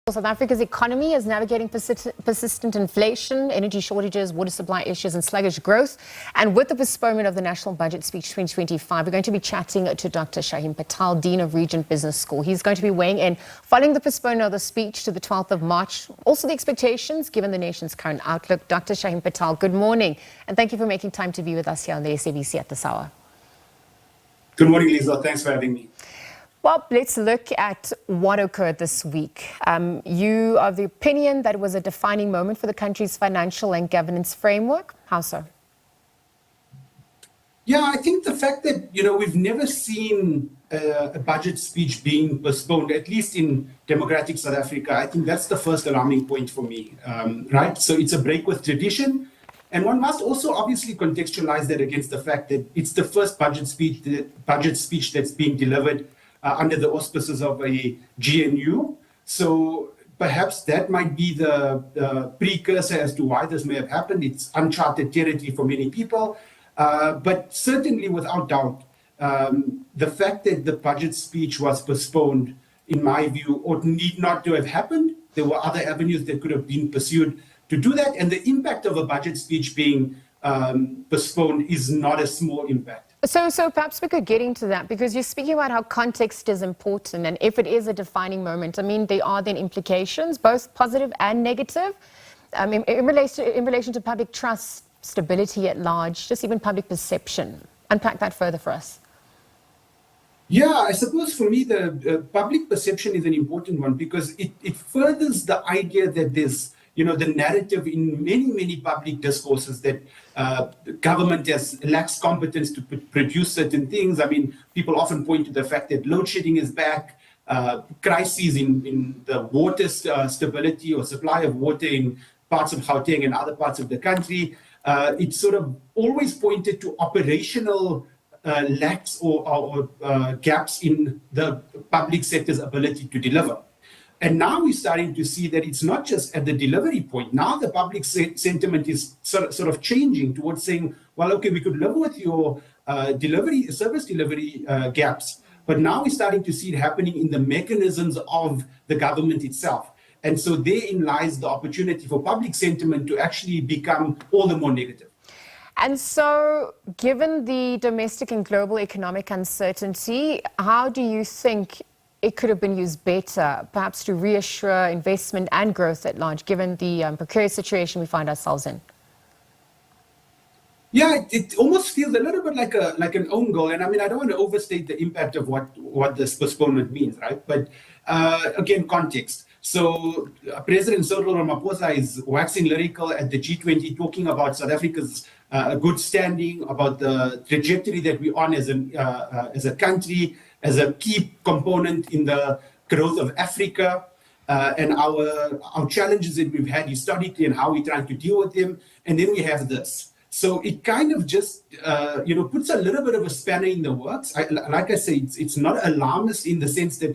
South Africa's economy is navigating persistent inflation, energy shortages, water supply issues and sluggish growth. And with the postponement of the National Budget Speech 2025, we're going to be chatting to Dr Shahiem Patel, Dean of Regent Business School. He's going to be weighing in following the postponement of the speech to the 12th of March, also the expectations given the nation's current outlook. Dr Shahiem Patel, good morning, and thank you for making time to be with us here on the SABC at this hour. Good morning, Lisa. Thanks for having me. Well, let's look at what occurred this week. You are of the opinion that it was a defining moment for the country's financial and governance framework. How so? Yeah, I think the fact that, we've never seen a budget speech being postponed, at least in democratic South Africa, I think that's the first alarming point for me, right? So it's a break with tradition. And one must also obviously contextualize that against the fact that it's the first budget speech that's being delivered under the auspices of a GNU. So perhaps that might be the precursor as to why this may have happened. It's uncharted territory for many people. But certainly, without doubt, the fact that the budget speech was postponed, in my view, or need not to have happened. There were other avenues that could have been pursued to do that. And the impact of a budget speech being postponed is not a small impact. So perhaps we could get into that, because you're speaking about how context is important, and if it is a defining moment, I mean, there are then implications, both positive and negative, in relation to public trust, stability at large, just even public perception. Unpack that further for us. Yeah, I suppose for me, the public perception is an important one, because it furthers the idea that there's the narrative in many public discourses that government lacks competence to produce certain things. I mean, people often point to the fact that load shedding is back, crises in the water stability or supply of water in parts of Gauteng and other parts of the country. It's sort of always pointed to operational lacks or gaps in the public sector's ability to deliver. And now we're starting to see that it's not just at the delivery point. Now the public sentiment is sort of changing towards saying, well, okay, we could live with your service delivery gaps, but now we're starting to see it happening in the mechanisms of the government itself. And so therein lies the opportunity for public sentiment to actually become all the more negative. And so, given the domestic and global economic uncertainty, how do you think it could have been used better, perhaps to reassure investment and growth at large, given the precarious situation we find ourselves in? Yeah, it almost feels a little bit like an own goal. And I mean, I don't want to overstate the impact of what this postponement means, right? But again, context. So President Cyril Ramaphosa is waxing lyrical at the G20, talking about South Africa's good standing, about the trajectory that we're on as a country, as a key component in the growth of Africa, and our challenges that we've had historically and how we're trying to deal with them. And then we have this. So it kind of just, puts a little bit of a spanner in the works. Like I say, it's not alarmist in the sense that,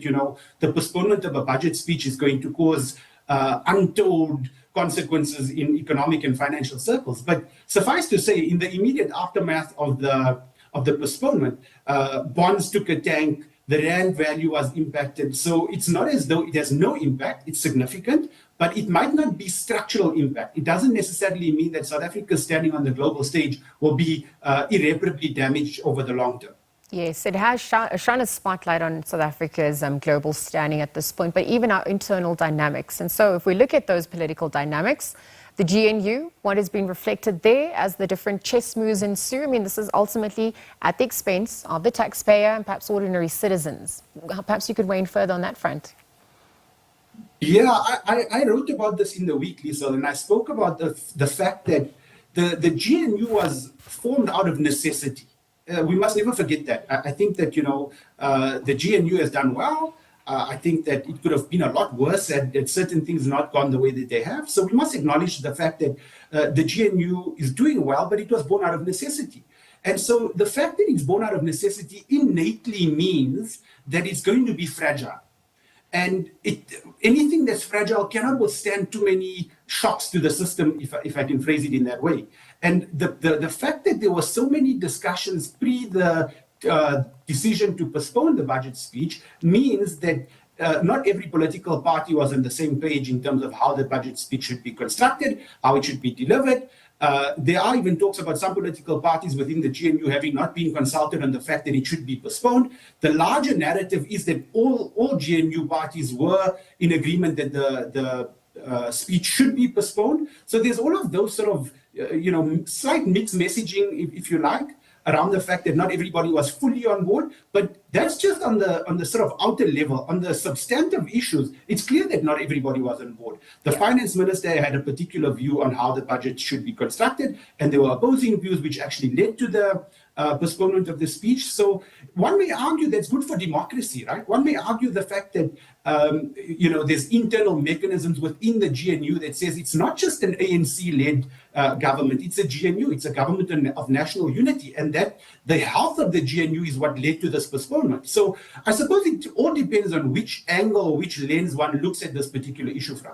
the postponement of a budget speech is going to cause untold consequences in economic and financial circles. But suffice to say, in the immediate aftermath of the postponement, bonds took a tank, the rand value was impacted. So it's not as though it has no impact, it's significant, but it might not be structural impact. It doesn't necessarily mean that South Africa's standing on the global stage will be irreparably damaged over the long term. Yes, it has shone a spotlight on South Africa's global standing at this point, but even our internal dynamics. And so if we look at those political dynamics, the GNU, what has been reflected there as the different chess moves ensue, I mean, this is ultimately at the expense of the taxpayer and perhaps ordinary citizens. Perhaps you could weigh in further on that front. Yeah, I wrote about this in the week, Lisa, and I spoke about the fact that the GNU was formed out of necessity. We must never forget that. I think that, the GNU has done well. I think that it could have been a lot worse had certain things not gone the way that they have. So we must acknowledge the fact that the GNU is doing well, but it was born out of necessity. And so the fact that it's born out of necessity innately means that it's going to be fragile. And anything that's fragile cannot withstand too many shocks to the system, if I can phrase it in that way. And the fact that there were so many discussions pre the decision to postpone the budget speech means that not every political party was on the same page in terms of how the budget speech should be constructed, how it should be delivered. There are even talks about some political parties within the GNU having not been consulted on the fact that it should be postponed. The larger narrative is that all GNU parties were in agreement that the speech should be postponed. So there's all of those sort of, slight mixed messaging, if you like, around the fact that not everybody was fully on board, but that's just on the sort of outer level. On the substantive issues, it's clear that not everybody was on board. The finance minister had a particular view on how the budget should be constructed, and there were opposing views which actually led to the postponement of the speech. So one may argue that's good for democracy, right? One may argue the fact that there's internal mechanisms within the GNU that says it's not just an ANC-led government, it's a GNU, it's a government of national unity, and that the health of the GNU is what led to this postponement. So I suppose it all depends on which angle or which lens one looks at this particular issue from.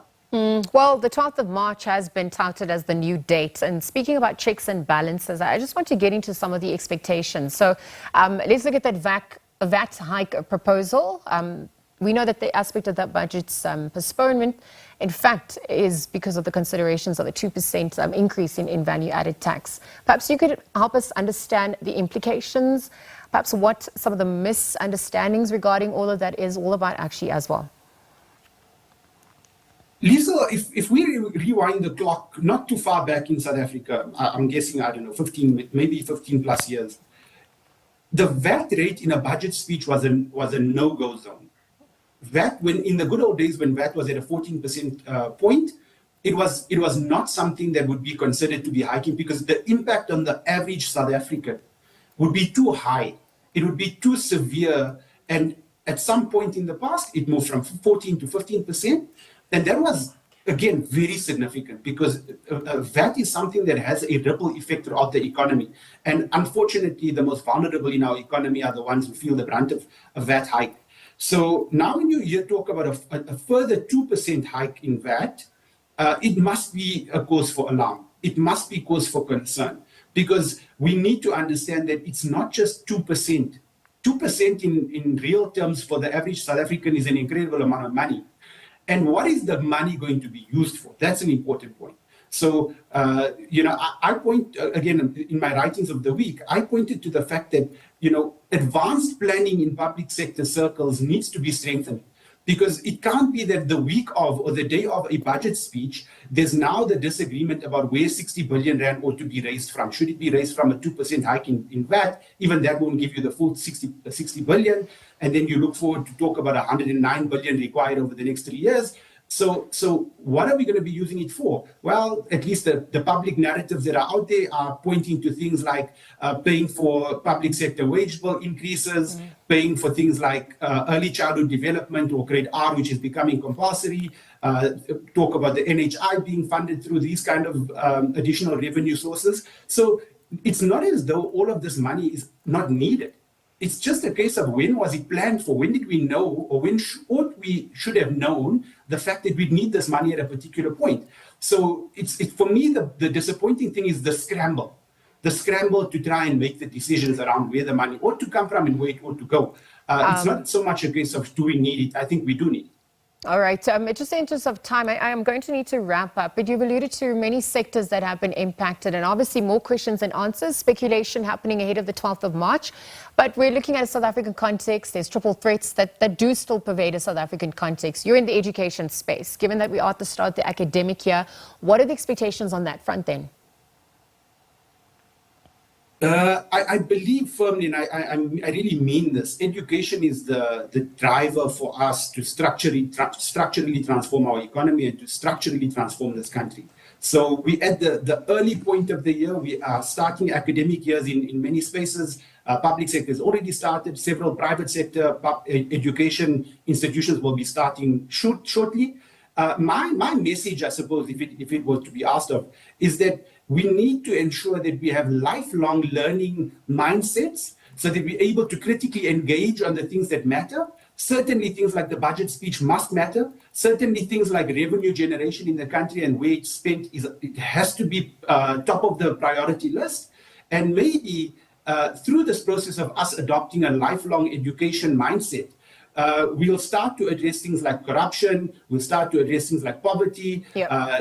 Well, the 12th of March has been touted as the new date. And speaking about checks and balances, I just want to get into some of the expectations. So let's look at that VAT hike proposal. We know that the aspect of that budget's postponement, in fact, is because of the considerations of the 2% increase in value-added tax. Perhaps you could help us understand the implications, perhaps what some of the misunderstandings regarding all of that is all about actually as well. Lisa, if we rewind the clock not too far back in South Africa, I'm guessing, 15, maybe 15 plus years, the VAT rate in a budget speech was a no-go zone. VAT, when in the good old days when VAT was at a 14% point, it was not something that would be considered to be hiking because the impact on the average South African would be too high. It would be too severe. And at some point in the past, it moved from 14 to 15%. And that was, again, very significant because VAT is something that has a ripple effect throughout the economy. And unfortunately, the most vulnerable in our economy are the ones who feel the brunt of a VAT hike. So now when you hear talk about a further 2% hike in VAT, it must be a cause for alarm. It must be cause for concern because we need to understand that it's not just 2%. 2% in real terms for the average South African is an incredible amount of money. And what is the money going to be used for? That's an important point. So, I point, again, in my writings of the week, I pointed to the fact that, advanced planning in public sector circles needs to be strengthened because it can't be that the week of or the day of a budget speech, there's now the disagreement about where 60 billion rand ought to be raised from. Should it be raised from a 2% hike in VAT? Even that won't give you the full 60 billion. And then you look forward to talk about 109 billion required over the next 3 years. So what are we going to be using it for? Well, at least the public narratives that are out there are pointing to things like paying for public sector wage bill increases, paying for things like early childhood development or grade R, which is becoming compulsory, talk about the NHI being funded through these kind of additional revenue sources. So it's not as though all of this money is not needed. It's just a case of when was it planned for? When did we know, or when we should have known the fact that we'd need this money at a particular point? So it's for me, the disappointing thing is the scramble to try and make the decisions around where the money ought to come from and where it ought to go. It's not so much a case of do we need it? I think we do need it. All right. Just in the interest of time, I am going to need to wrap up. But you've alluded to many sectors that have been impacted and obviously more questions and answers, speculation happening ahead of the 12th of March. But we're looking at a South African context. There's triple threats that do still pervade a South African context. You're in the education space. Given that we are at the start of the academic year, what are the expectations on that front then? I believe firmly, and I really mean this, education is the driver for us to structurally transform our economy and to structurally transform this country. So we at the early point of the year, we are starting academic years in many spaces. Public sector has already started. Several private sector education institutions will be starting shortly. My message, I suppose, if it were to be asked of, is that we need to ensure that we have lifelong learning mindsets so that we're able to critically engage on the things that matter. Certainly things like the budget speech must matter. Certainly things like revenue generation in the country and where it's spent, it has to be top of the priority list. And maybe through this process of us adopting a lifelong education mindset, we'll start to address things like corruption, we'll start to address things like poverty,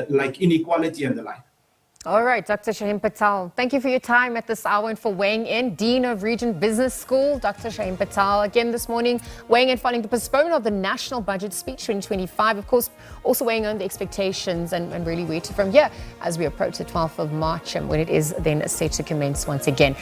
like inequality and the like. All right, Dr. Shahiem Patel, thank you for your time at this hour and for weighing in. Dean of Regent Business School, Dr. Shahiem Patel, again this morning, weighing in following the postponement of the National Budget Speech 2025. Of course, also weighing on the expectations and really where to from here as we approach the 12th of March and when it is then set to commence once again.